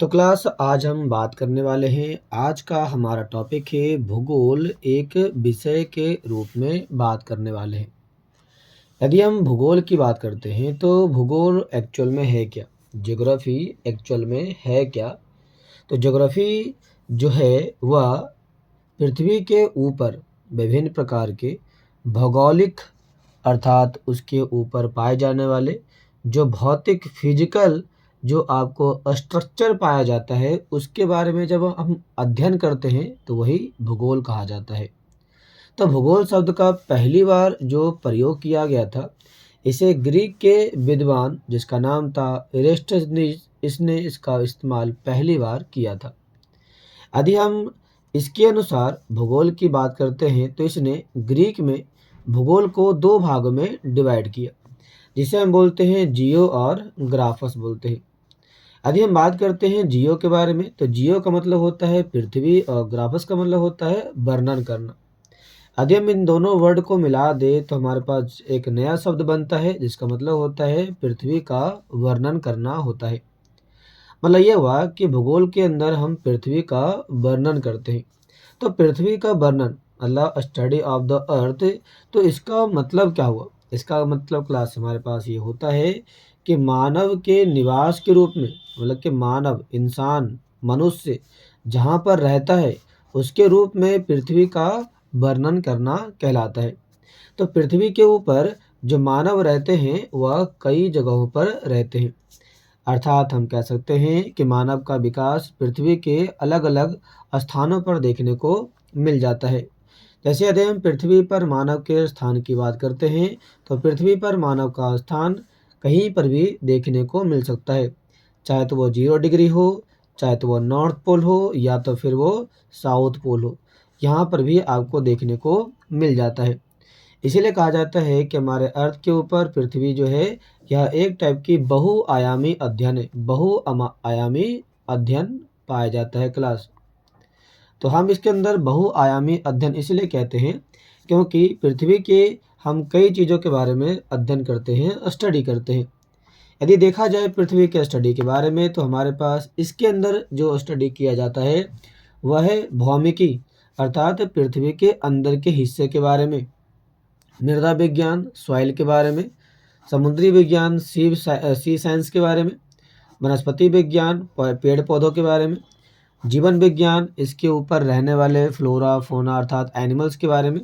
तो क्लास आज हम बात करने वाले हैं। आज का हमारा टॉपिक है भूगोल एक विषय के रूप में बात करने वाले हैं। यदि हम भूगोल की बात करते हैं तो भूगोल एक्चुअल में है क्या? ज्योग्राफी एक्चुअल में है क्या? तो ज्योग्राफी जो है वह पृथ्वी के ऊपर विभिन्न प्रकार के भौगोलिक अर्थात उसके ऊपर पाए जाने वाले जो भौतिक फिजिकल जो आपको स्ट्रक्चर पाया जाता है उसके बारे में जब हम अध्ययन करते हैं तो वही भूगोल कहा जाता है। तो भूगोल शब्द का पहली बार जो प्रयोग किया गया था इसे ग्रीक के विद्वान जिसका नाम था एरिस्टोथेनीज इसने इसका इस्तेमाल पहली बार किया था। यदि हम इसके अनुसार भूगोल की बात करते हैं तो इसने ग्रीक में भूगोल को दो भागों में डिवाइड किया जिसे हम बोलते हैं जियो और ग्राफस बोलते हैं। यदि हम बात करते हैं जियो के बारे में तो जियो का मतलब होता है पृथ्वी और ग्राफस का मतलब होता है वर्णन करना। यदि हम इन दोनों वर्ड को मिला दें तो हमारे पास एक नया शब्द बनता है जिसका मतलब होता है पृथ्वी का वर्णन करना होता है। मतलब ये हुआ कि भूगोल के अंदर हम पृथ्वी का वर्णन करते हैं। तो पृथ्वी का वर्णन मतलब स्टडी ऑफ द अर्थ। तो इसका मतलब क्या हुआ? इसका मतलब क्लास हमारे पास ये होता है कि मानव के निवास के रूप में मतलब कि मानव इंसान मनुष्य जहाँ पर रहता है उसके रूप में पृथ्वी का वर्णन करना कहलाता है। तो पृथ्वी के ऊपर जो मानव रहते हैं वह कई जगहों पर रहते हैं। अर्थात हम कह सकते हैं कि मानव का विकास पृथ्वी के अलग अलग स्थानों पर देखने को मिल जाता है। जैसे यदि हम पृथ्वी पर मानव के स्थान की बात करते हैं तो पृथ्वी पर मानव का स्थान कहीं पर भी देखने को मिल सकता है, चाहे तो वो 0 डिग्री हो, चाहे तो वो नॉर्थ पोल हो या तो फिर वो साउथ पोल हो, यहाँ पर भी आपको देखने को मिल जाता है। इसीलिए कहा जाता है कि हमारे अर्थ के ऊपर पृथ्वी जो है यह एक टाइप की बहुआयामी अध्ययन है, बहुआयामी अध्ययन पाया जाता है क्लास। तो हम इसके अंदर बहुआयामी अध्ययन इसलिए कहते हैं क्योंकि पृथ्वी के हम कई चीज़ों के बारे में अध्ययन करते हैं, स्टडी करते हैं। यदि देखा जाए पृथ्वी के स्टडी के बारे में तो हमारे पास इसके अंदर जो स्टडी किया जाता है वह है भौमिकी अर्थात पृथ्वी के अंदर के हिस्से के बारे में, मृदा विज्ञान सॉइल के बारे में, समुद्री विज्ञान सी साइंस के बारे में, वनस्पति विज्ञान पेड़ पौधों के बारे में, जीवन विज्ञान इसके ऊपर रहने वाले फ्लोरा फोना अर्थात एनिमल्स के बारे में,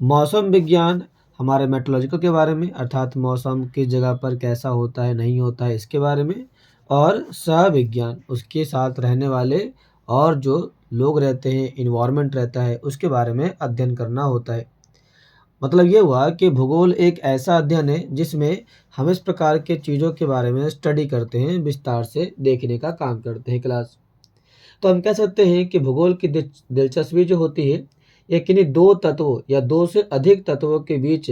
मौसम विज्ञान हमारे मेट्रोलॉजिकल के बारे में अर्थात मौसम किस जगह पर कैसा होता है नहीं होता है इसके बारे में, और सह विज्ञान उसके साथ रहने वाले और जो लोग रहते हैं इन्वायरमेंट रहता है उसके बारे में अध्ययन करना होता है। मतलब ये हुआ कि भूगोल एक ऐसा अध्ययन है जिसमें हम इस प्रकार के चीज़ों के बारे में स्टडी करते हैं, विस्तार से देखने का काम करते हैं क्लास। तो हम कह सकते हैं कि भूगोल की दिलचस्पी जो होती है ये किन्हीं दो तत्वों या दो से अधिक तत्वों के बीच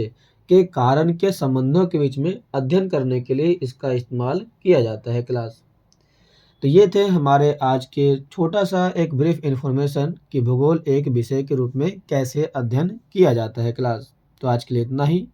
के कारण के संबंधों के बीच में अध्ययन करने के लिए इसका इस्तेमाल किया जाता है क्लास। तो ये थे हमारे आज के छोटा सा एक ब्रीफ इन्फॉर्मेशन कि भूगोल एक विषय के रूप में कैसे अध्ययन किया जाता है क्लास। तो आज के लिए इतना ही।